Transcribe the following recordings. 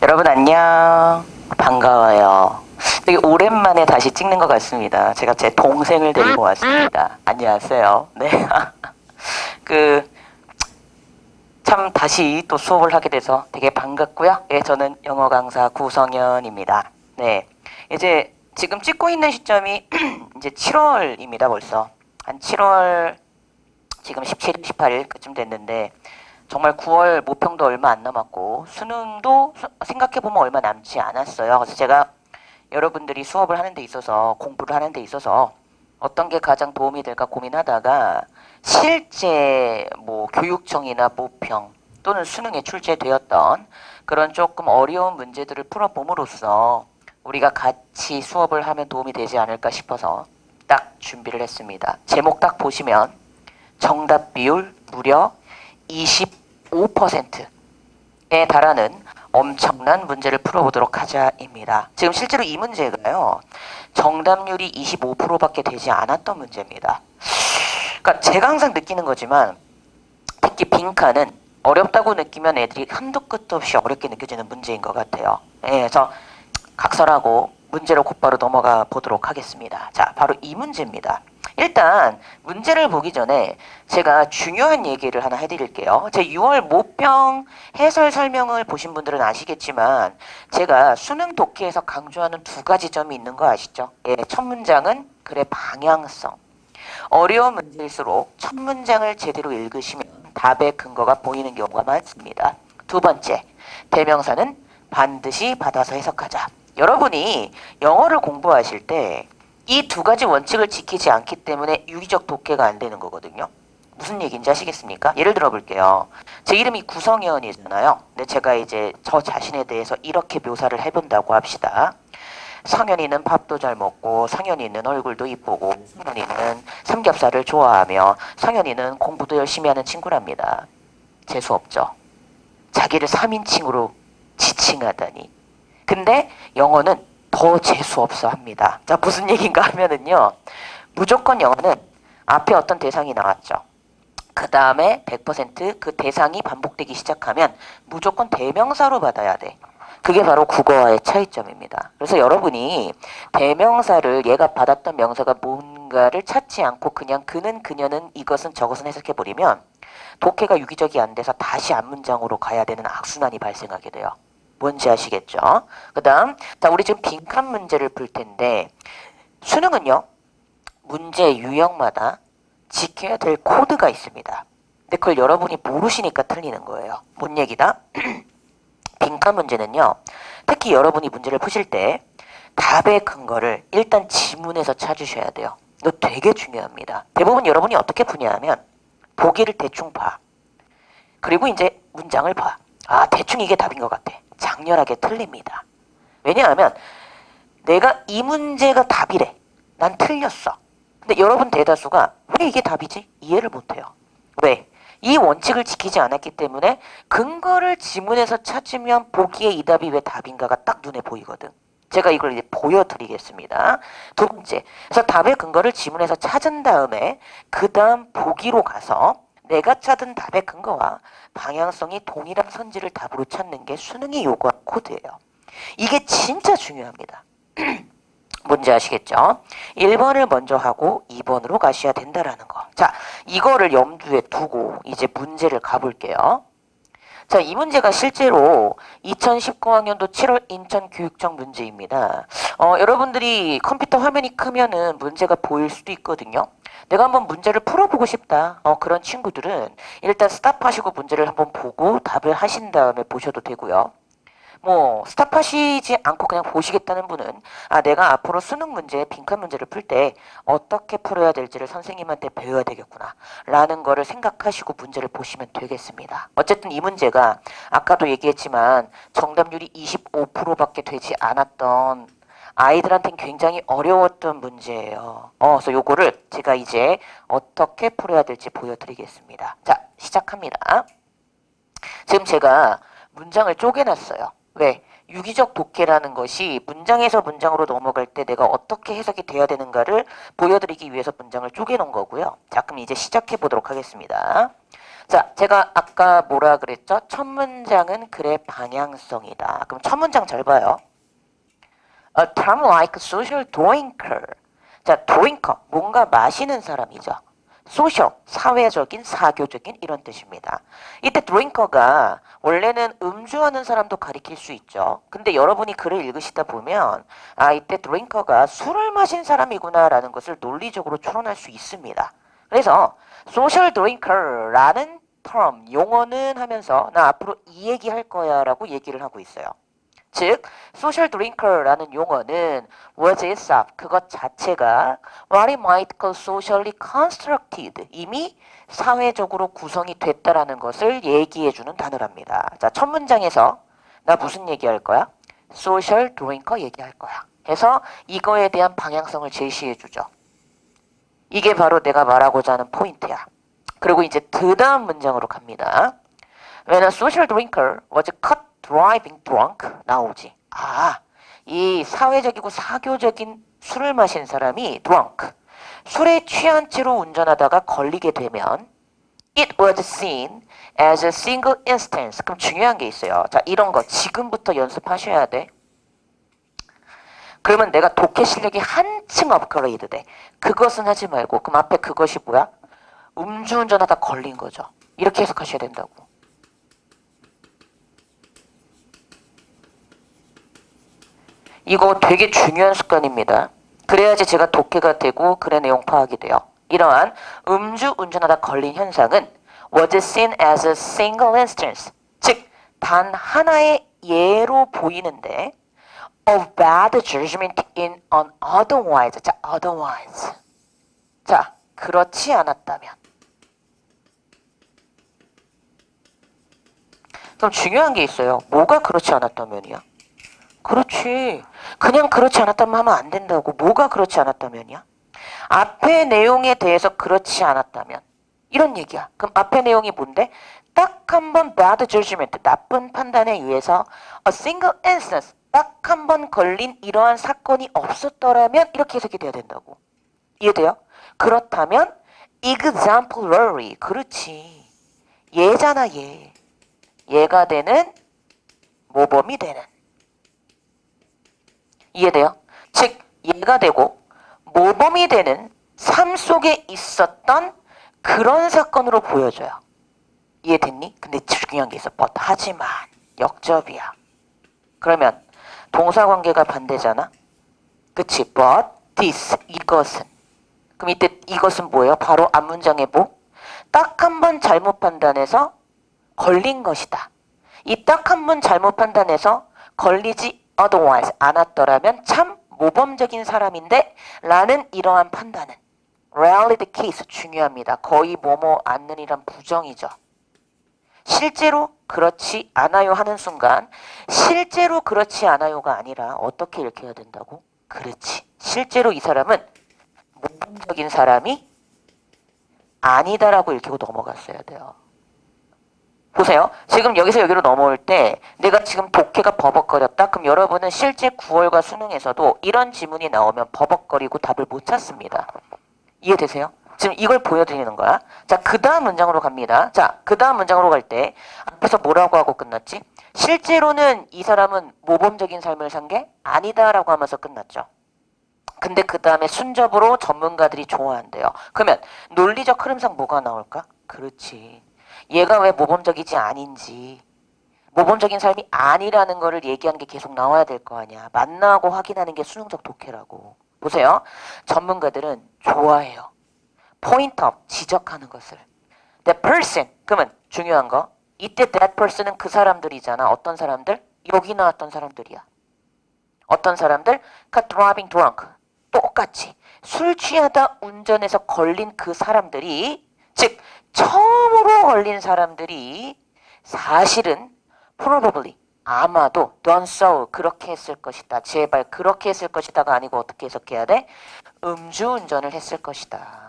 여러분 안녕. 반가워요. 되게 오랜만에 다시 찍는 것 같습니다. 제가 제 동생을 데리고 왔습니다. 안녕하세요. 네. 그, 참 다시 또 수업을 하게 돼서 되게 반갑고요. 예, 저는 영어 강사 구성현입니다. 네. 이제 지금 찍고 있는 시점이 이제 7월입니다, 벌써. 한 7월, 지금 17일, 18일 그쯤 됐는데, 정말 9월 모평도 얼마 안 남았고 수능도 생각해보면 얼마 남지 않았어요. 그래서 제가 여러분들이 수업을 하는 데 있어서 공부를 하는 데 있어서 어떤 게 가장 도움이 될까 고민하다가 실제 뭐 교육청이나 모평 또는 수능에 출제되었던 그런 조금 어려운 문제들을 풀어봄으로써 우리가 같이 수업을 하면 도움이 되지 않을까 싶어서 딱 준비를 했습니다. 제목 딱 보시면 정답 비율 무려 25%에 달하는 엄청난 문제를 풀어보도록 하자입니다. 지금 실제로 이 문제가요, 정답률이 25%밖에 되지 않았던 문제입니다. 그러니까 제가 항상 느끼는 거지만 특히 빈칸은 어렵다고 느끼면 애들이 한도 끝도 없이 어렵게 느껴지는 문제인 것 같아요. 예, 그래서 각설하고 문제로 곧바로 넘어가 보도록 하겠습니다. 자, 바로 이 문제입니다. 일단 문제를 보기 전에 제가 중요한 얘기를 하나 해드릴게요. 제 6월 모평 해설 설명을 보신 분들은 아시겠지만 제가 수능 독해에서 강조하는 두 가지 점이 있는 거 아시죠? 예, 첫 문장은 글의 방향성. 어려운 문제일수록 첫 문장을 제대로 읽으시면 답의 근거가 보이는 경우가 많습니다. 두 번째, 대명사는 반드시 받아서 해석하자. 여러분이 영어를 공부하실 때 이 두 가지 원칙을 지키지 않기 때문에 유기적 독해가 안 되는 거거든요. 무슨 얘기인지 아시겠습니까? 예를 들어 볼게요. 제 이름이 구성현이잖아요. 근데 제가 이제 저 자신에 대해서 이렇게 묘사를 해본다고 합시다. 성현이는 밥도 잘 먹고, 성현이는 얼굴도 이쁘고, 성현이는 삼겹살을 좋아하며, 성현이는 공부도 열심히 하는 친구랍니다. 재수 없죠. 자기를 3인칭으로 지칭하다니. 근데 영어는 더 재수 없어 합니다. 자, 무슨 얘기인가 하면은요, 무조건 영어는 앞에 어떤 대상이 나왔죠. 그 다음에 100%그 대상이 반복되기 시작하면 무조건 대명사로 받아야 돼. 그게 바로 국어와의 차이점입니다. 그래서 여러분이 대명사를 얘가 받았던 명사가 뭔가를 찾지 않고 그냥 그는 그녀는 이것은 저것은 해석해버리면 독해가 유기적이 안 돼서 다시 앞문장으로 가야 되는 악순환이 발생하게 돼요. 뭔지 아시겠죠? 그 다음, 자, 우리 지금 빈칸 문제를 풀 텐데, 수능은요, 문제 유형마다 지켜야 될 코드가 있습니다. 근데 그걸 여러분이 모르시니까 틀리는 거예요. 뭔 얘기다? 빈칸 문제는요, 특히 여러분이 문제를 푸실 때 답의 근거를 일단 지문에서 찾으셔야 돼요. 이거 되게 중요합니다. 대부분 여러분이 어떻게 푸냐 하면 보기를 대충 봐. 그리고 이제 문장을 봐. 아, 대충 이게 답인 것 같아. 장렬하게 틀립니다. 왜냐하면 내가 이 문제가 답이래. 난 틀렸어. 근데 여러분 대다수가 왜 이게 답이지? 이해를 못해요. 왜? 이 원칙을 지키지 않았기 때문에 근거를 지문에서 찾으면 보기에 이 답이 왜 답인가가 딱 눈에 보이거든. 제가 이걸 이제 보여드리겠습니다. 두 번째, 그래서 답의 근거를 지문에서 찾은 다음에 그 다음 보기로 가서 내가 찾은 답의 근거와 방향성이 동일한 선지를 답으로 찾는 게 수능이 요구한 코드예요. 이게 진짜 중요합니다. 뭔지 아시겠죠? 1번을 먼저 하고 2번으로 가셔야 된다라는 거. 자, 이거를 염두에 두고 이제 문제를 가볼게요. 자, 이 문제가 실제로 2019학년도 7월 인천교육청 문제입니다. 여러분들이 컴퓨터 화면이 크면은 문제가 보일 수도 있거든요. 내가 한번 문제를 풀어보고 싶다. 그런 친구들은 일단 스탑하시고 문제를 한번 보고 답을 하신 다음에 보셔도 되고요. 뭐 스탑하시지 않고 그냥 보시겠다는 분은 내가 앞으로 수능 문제, 빈칸 문제를 풀 때 어떻게 풀어야 될지를 선생님한테 배워야 되겠구나 라는 거를 생각하시고 문제를 보시면 되겠습니다. 어쨌든 이 문제가 아까도 얘기했지만 정답률이 25%밖에 되지 않았던 아이들한테는 굉장히 어려웠던 문제예요. 그래서 요거를 제가 이제 어떻게 풀어야 될지 보여드리겠습니다. 자, 시작합니다. 지금 제가 문장을 쪼개놨어요. 왜? 유기적 독해라는 것이 문장에서 문장으로 넘어갈 때 내가 어떻게 해석이 돼야 되는가를 보여드리기 위해서 문장을 쪼개놓은 거고요. 자, 그럼 이제 시작해 보도록 하겠습니다. 자, 제가 아까 뭐라 그랬죠? 첫 문장은 글의 방향성이다. 그럼 첫 문장 잘 봐요. A term like social drinker. 자, drinker, 뭔가 마시는 사람이죠. social, 사회적인, 사교적인 이런 뜻입니다. 이때 drinker가 원래는 음주하는 사람도 가리킬 수 있죠. 근데 여러분이 글을 읽으시다 보면 아, 이때 drinker가 술을 마신 사람이구나라는 것을 논리적으로 추론할 수 있습니다. 그래서 social drinker라는 term, 용어는 하면서 나 앞으로 이 얘기할 거야 라고 얘기를 하고 있어요. 즉, social drinker라는 용어는 was itself, 그것 자체가 what it might call socially constructed, 이미 사회적으로 구성이 됐다라는 것을 얘기해주는 단어랍니다. 자, 첫 문장에서 나 무슨 얘기할 거야? social drinker 얘기할 거야. 해서 이거에 대한 방향성을 제시해주죠. 이게 바로 내가 말하고자 하는 포인트야. 그리고 이제 그 다음 문장으로 갑니다. When a social drinker was caught driving drunk 나오지. 아, 이 사회적이고 사교적인 술을 마신 사람이 drunk, 술에 취한 채로 운전하다가 걸리게 되면 it was seen as a single instance. 그럼 중요한 게 있어요. 자, 이런 거 지금부터 연습하셔야 돼. 그러면 내가 독해 실력이 한층 업그레이드 돼. 그것은 하지 말고 그럼 앞에 그것이 뭐야? 음주운전하다 걸린 거죠. 이렇게 해석하셔야 된다고. 이거 되게 중요한 습관입니다. 그래야지 제가 독해가 되고 글의 내용 파악이 돼요. 이러한 음주 운전하다 걸린 현상은 was seen as a single instance, 즉 단 하나의 예로 보이는데 of bad judgment in an otherwise. 자, otherwise. 자, 그렇지 않았다면. 그럼 중요한 게 있어요. 뭐가 그렇지 않았다면이야? 그렇지. 그냥 그렇지 않았다면 하면 안 된다고. 뭐가 그렇지 않았다면이야? 앞의 내용에 대해서 그렇지 않았다면. 이런 얘기야. 그럼 앞의 내용이 뭔데? 딱 한 번 bad judgment, 나쁜 판단에 의해서 a single instance, 딱 한 번 걸린 이러한 사건이 없었더라면 이렇게 해석이 돼야 된다고. 이해돼요? 그렇다면 exemplary, 그렇지. 얘잖아, 얘. 얘가 되는, 모범이 되는. 이해돼요? 즉 얘가 되고 모범이 되는 삶 속에 있었던 그런 사건으로 보여져요. 이해됐니? 근데 중요한 게 있어. but 하지만 역접이야. 그러면 동사관계가 반대잖아. 그치? but this, 이것은. 그럼 이때 이것은 뭐예요? 바로 앞문장의 뭐? 딱 한 번 잘못 판단해서 걸린 것이다. 이 딱 한 번 잘못 판단해서 걸리지 otherwise 않았더라면 참 모범적인 사람인데 라는 이러한 판단은 rarely the case, 중요합니다. 거의 뭐뭐 않는이란 부정이죠. 실제로 그렇지 않아요 하는 순간 실제로 그렇지 않아요가 아니라 어떻게 읽혀야 된다고? 그렇지. 실제로 이 사람은 모범적인 사람이 아니다라고 읽히고 넘어갔어야 돼요. 보세요. 지금 여기서 여기로 넘어올 때 내가 지금 독해가 버벅거렸다? 그럼 여러분은 실제 9월과 수능에서도 이런 지문이 나오면 버벅거리고 답을 못 찾습니다. 이해되세요? 지금 이걸 보여드리는 거야. 자, 그 다음 문장으로 갑니다. 자, 그 다음 문장으로 갈 때 앞에서 뭐라고 하고 끝났지? 실제로는 이 사람은 모범적인 삶을 산 게 아니다라고 하면서 끝났죠. 근데 그 다음에 순접으로 전문가들이 좋아한대요. 그러면 논리적 흐름상 뭐가 나올까? 그렇지. 얘가 왜 모범적이지 아닌지, 모범적인 삶이 아니라는 거를 얘기하는 게 계속 나와야 될 거 아니야. 만나고 확인하는 게 수능적 독해라고. 보세요. 전문가들은 좋아해요. 포인트업, 지적하는 것을. That person, 그러면 중요한 거. 이때 that person은 그 사람들이잖아. 어떤 사람들? 여기 나왔던 사람들이야. 어떤 사람들? Caught driving drunk. 똑같이 술 취하다 운전해서 걸린 그 사람들이, 즉 처음으로 걸린 사람들이 사실은 probably, 아마도 done so, 그렇게 했을 것이다. 제발 그렇게 했을 것이다가 아니고 어떻게 해석해야 돼? 음주운전을 했을 것이다.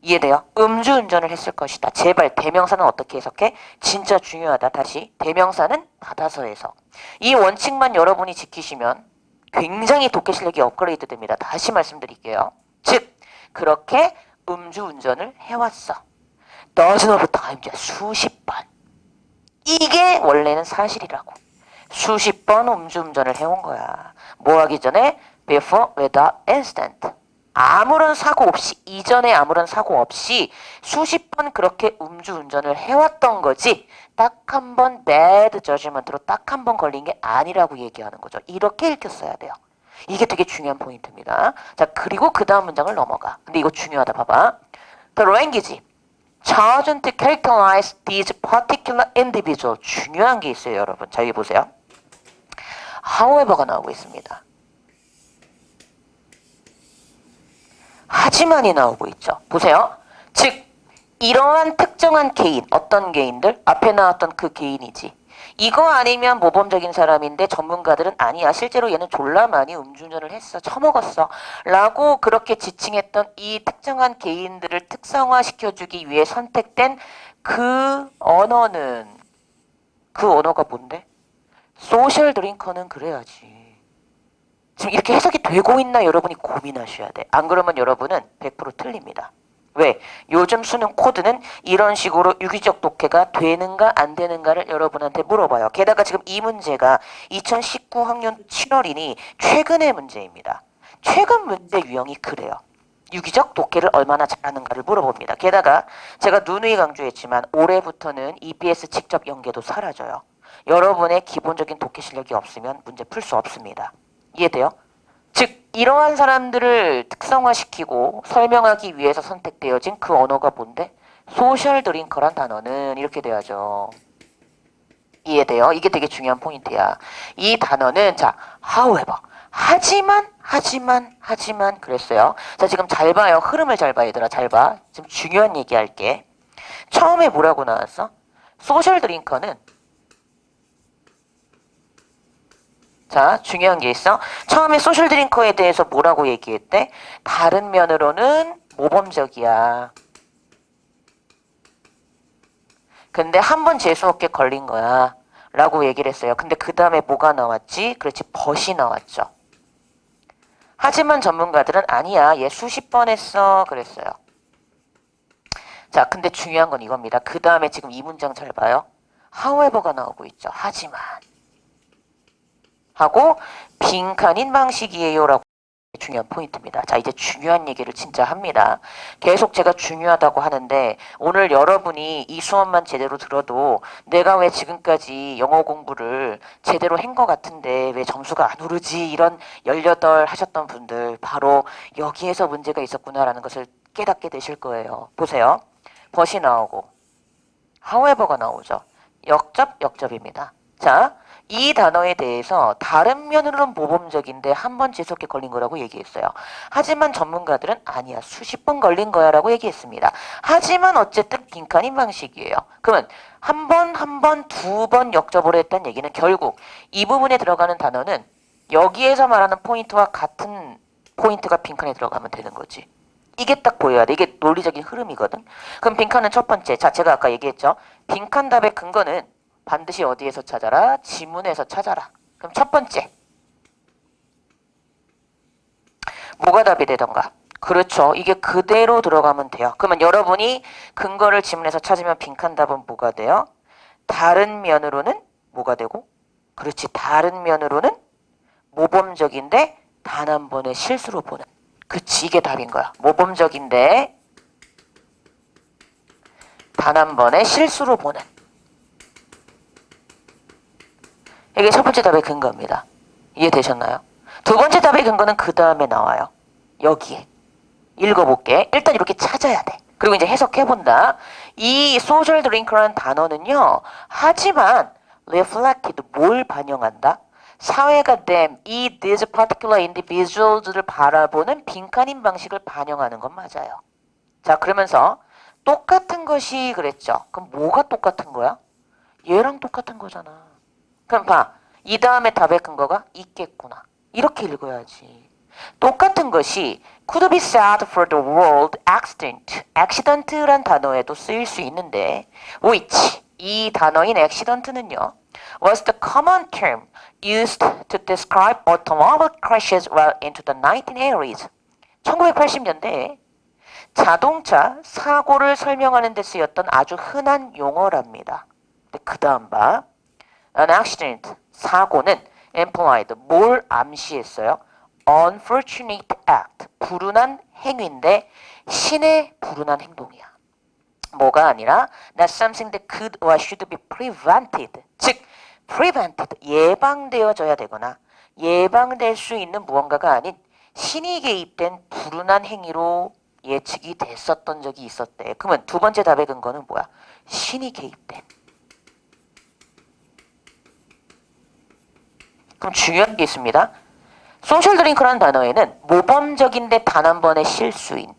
이해돼요? 음주운전을 했을 것이다. 제발 대명사는 어떻게 해석해? 진짜 중요하다. 다시 대명사는 받아서 해석. 이 원칙만 여러분이 지키시면 굉장히 독해 실력이 업그레이드 됩니다. 다시 말씀드릴게요. 즉 그렇게 음주운전을 해왔어. dozens of times, 수십 번. 이게 원래는 사실이라고. 수십 번 음주운전을 해온 거야. 뭐 하기 전에? Before, without incident. 아무런 사고 없이, 이전에 아무런 사고 없이 수십 번 그렇게 음주운전을 해왔던 거지. 딱 한 번 bad judgment로 딱 한 번 걸린 게 아니라고 얘기하는 거죠. 이렇게 읽혔어야 돼요. 이게 되게 중요한 포인트입니다. 자, 그리고 그 다음 문장을 넘어가. 근데 이거 중요하다. 봐봐. The language chosen to characterize these particular individual. 중요한 게 있어요, 여러분. 자, 여기 보세요. however가 나오고 있습니다. 하지만이 나오고 있죠. 보세요. 즉, 이러한 특정한 개인, 어떤 개인들? 앞에 나왔던 그 개인이지. 이거 아니면 모범적인 사람인데 전문가들은 아니야. 실제로 얘는 졸라 많이 음주운전을 했어. 처먹었어. 라고 그렇게 지칭했던 이 특정한 개인들을 특성화시켜주기 위해 선택된 그 언어는, 그 언어가 뭔데? 소셜 드링커는 그래야지. 지금 이렇게 해석이 되고 있나 여러분이 고민하셔야 돼. 안 그러면 여러분은 100% 틀립니다. 왜? 요즘 수능 코드는 이런 식으로 유기적 독해가 되는가 안 되는가를 여러분한테 물어봐요. 게다가 지금 이 문제가 2019 학년 7월이니 최근의 문제입니다. 최근 문제 유형이 그래요. 유기적 독해를 얼마나 잘하는가를 물어봅니다. 게다가 제가 누누이 강조했지만 올해부터는 EBS 직접 연계도 사라져요. 여러분의 기본적인 독해 실력이 없으면 문제 풀 수 없습니다. 이해돼요? 즉 이러한 사람들을 특성화시키고 설명하기 위해서 선택되어진 그 언어가 뭔데? 소셜 드링커란 단어는 이렇게 돼야죠. 이해돼요? 이게 되게 중요한 포인트야. 이 단어는 자, however, 하지만 그랬어요. 자, 지금 잘 봐요. 흐름을 잘 봐, 얘들아. 잘 봐. 지금 중요한 얘기 할게. 처음에 뭐라고 나왔어? 소셜 드링커는 자, 중요한 게 있어. 처음에 소셜 드링커에 대해서 뭐라고 얘기했대? 다른 면으로는 모범적이야. 근데 한 번 재수없게 걸린 거야. 라고 얘기를 했어요. 근데 그 다음에 뭐가 나왔지? 그렇지, 벗이 나왔죠. 하지만 전문가들은 아니야. 얘 수십 번 했어. 그랬어요. 자, 근데 중요한 건 이겁니다. 그 다음에 지금 이 문장 잘 봐요. however가 나오고 있죠. 하지만. 하고 빈칸인 방식이에요 라고 중요한 포인트입니다. 자, 이제 중요한 얘기를 진짜 합니다. 계속 제가 중요하다고 하는데 오늘 여러분이 이 수업만 제대로 들어도 내가 왜 지금까지 영어 공부를 제대로 한 것 같은데 왜 점수가 안 오르지 이런 18 하셨던 분들 바로 여기에서 문제가 있었구나라는 것을 깨닫게 되실 거예요. 보세요. 벗이 나오고 however가 나오죠. 역접입니다. 자, 이 단어에 대해서 다른 면으로는 모범적인데 한 번 재수없게 걸린 거라고 얘기했어요. 하지만 전문가들은 아니야. 수십 번 걸린 거야 라고 얘기했습니다. 하지만 어쨌든 빈칸인 방식이에요. 그러면 한 번, 두 번 역접을 했다는 얘기는 결국 이 부분에 들어가는 단어는 여기에서 말하는 포인트와 같은 포인트가 빈칸에 들어가면 되는 거지. 이게 딱 보여야 돼. 이게 논리적인 흐름이거든. 그럼 빈칸은 첫 번째. 자, 제가 아까 얘기했죠. 빈칸 답의 근거는 반드시 어디에서 찾아라? 지문에서 찾아라. 그럼 첫 번째. 뭐가 답이 되던가? 그렇죠. 이게 그대로 들어가면 돼요. 그러면 여러분이 근거를 지문에서 찾으면 빈칸 답은 뭐가 돼요? 다른 면으로는 뭐가 되고? 그렇지. 다른 면으로는 모범적인데 단 한 번의 실수로 보는. 그치. 이게 답인 거야. 모범적인데 단 한 번의 실수로 보는. 이게 첫 번째 답의 근거입니다. 이해되셨나요? 두 번째 답의 근거는 그 다음에 나와요. 여기에. 읽어볼게. 일단 이렇게 찾아야 돼. 그리고 이제 해석해본다. 이 social drink라는 단어는요. 하지만 reflected 뭘 반영한다? 사회가 them, 이 these particular individuals를 바라보는 빈칸인 방식을 반영하는 건 맞아요. 자, 그러면서 똑같은 것이 그랬죠. 그럼 뭐가 똑같은 거야? 얘랑 똑같은 거잖아. 그럼 봐. 이 다음에 답의 근거가 있겠구나. 이렇게 읽어야지. 똑같은 것이 could be said for the word accident. accident란 단어에도 쓰일 수 있는데 which 이 단어인 accident는요. was the common term used to describe automobile crashes well into the 1980s. 1980년대에 자동차 사고를 설명하는 데 쓰였던 아주 흔한 용어랍니다. 그 다음 봐. An accident, 사고는 implied, 뭘 암시했어요? Unfortunate act, 불운한 행위인데 신의 불운한 행동이야. 뭐가 아니라 not something that could or should be prevented. 즉, prevented, 예방되어져야 되거나 예방될 수 있는 무언가가 아닌 신이 개입된 불운한 행위로 예측이 됐었던 적이 있었대. 그러면 두 번째 답의 근거는 뭐야? 신이 개입된. 그럼 중요한 게 있습니다. 소셜 드링크라는 단어에는 모범적인데 단 한 번의 실수인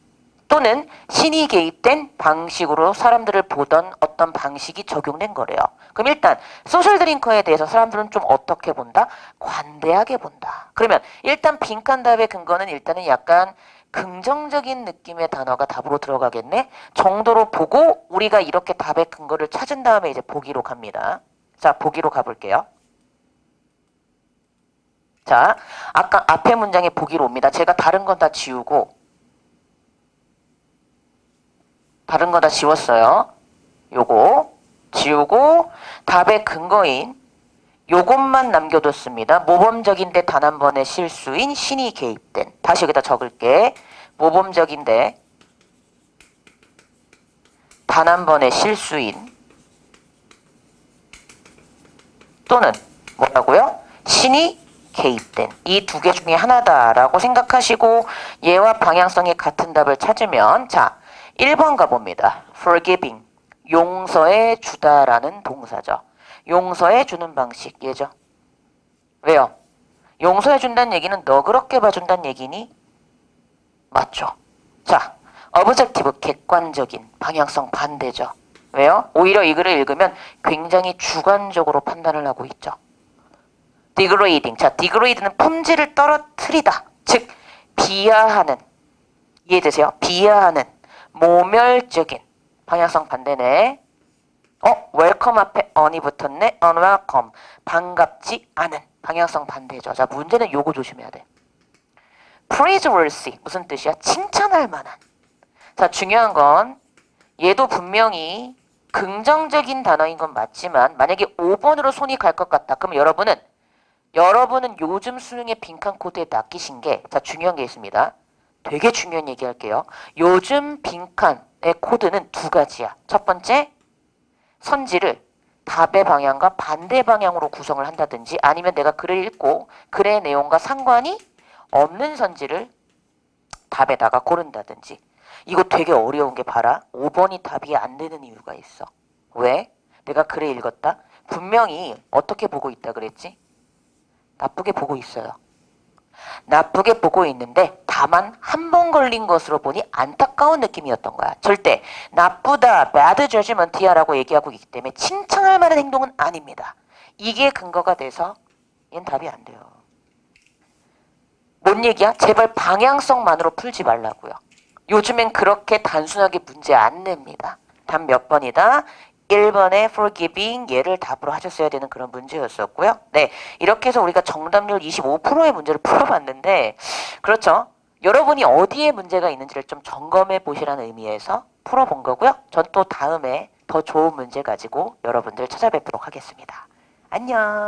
또는 신이 개입된 방식으로 사람들을 보던 어떤 방식이 적용된 거래요. 그럼 일단 소셜 드링커에 대해서 사람들은 좀 어떻게 본다? 관대하게 본다. 그러면 일단 빈칸 답의 근거는 일단은 약간 긍정적인 느낌의 단어가 답으로 들어가겠네. 정도로 보고 우리가 이렇게 답의 근거를 찾은 다음에 이제 보기로 갑니다. 자, 보기로 가볼게요. 자, 아까 앞에 문장에 보기로 옵니다. 제가 다른 건 다 지우고 다른 거 다 지웠어요. 요거 지우고 답의 근거인 요것만 남겨뒀습니다. 모범적인데 단 한 번의 실수인 신이 개입된. 다시 여기다 적을게. 모범적인데 단 한 번의 실수인 또는 뭐라고요? 신이 개입된. 이 두 개 중에 하나다라고 생각하시고 얘와 방향성이 같은 답을 찾으면 자 1번 가봅니다. forgiving, 용서해 주다라는 동사죠. 용서해 주는 방식 얘죠. 왜요? 용서해 준다는 얘기는 너 그렇게 봐준다는 얘기니? 맞죠. 자, objective, 객관적인 방향성 반대죠. 왜요? 오히려 이 글을 읽으면 굉장히 주관적으로 판단을 하고 있죠. degrading, 자, degrade는 품질을 떨어뜨리다. 즉, 비하하는, 이해되세요? 비하하는, 모멸적인 방향성 반대네. welcome 앞에 on이 붙었네. unwelcome, 반갑지 않은 방향성 반대죠. 자, 문제는 요거 조심해야 돼. praiseworthy, 무슨 뜻이야? 칭찬할 만한. 자, 중요한 건 얘도 분명히 긍정적인 단어인 건 맞지만 만약에 5번으로 손이 갈 것 같다. 그럼 여러분은 요즘 수능의 빈칸 코드에 낚이신 게, 자, 중요한 게 있습니다. 되게 중요한 얘기 할게요. 요즘 빈칸의 코드는 두 가지야. 첫 번째, 선지를 답의 방향과 반대 방향으로 구성을 한다든지 아니면 내가 글을 읽고 글의 내용과 상관이 없는 선지를 답에다가 고른다든지. 이거 되게 어려운 게 봐라. 5번이 답이 안 되는 이유가 있어. 왜? 내가 글을 읽었다. 분명히 어떻게 보고 있다 그랬지? 나쁘게 보고 있어요. 나쁘게 보고 있는데 다만 한 번 걸린 것으로 보니 안타까운 느낌이었던 거야. 절대 나쁘다, bad judgment이야라고 얘기하고 있기 때문에 칭찬할 만한 행동은 아닙니다. 이게 근거가 돼서 얘는 답이 안 돼요. 뭔 얘기야? 제발 방향성만으로 풀지 말라고요. 요즘엔 그렇게 단순하게 문제 안 냅니다. 답 몇 번이다? 1번의 forgiving 얘를 답으로 하셨어야 되는 그런 문제였었고요. 네, 이렇게 해서 우리가 정답률 25%의 문제를 풀어봤는데 그렇죠. 여러분이 어디에 문제가 있는지를 좀 점검해 보시라는 의미에서 풀어본 거고요. 전 또 다음에 더 좋은 문제 가지고 여러분들 찾아뵙도록 하겠습니다. 안녕.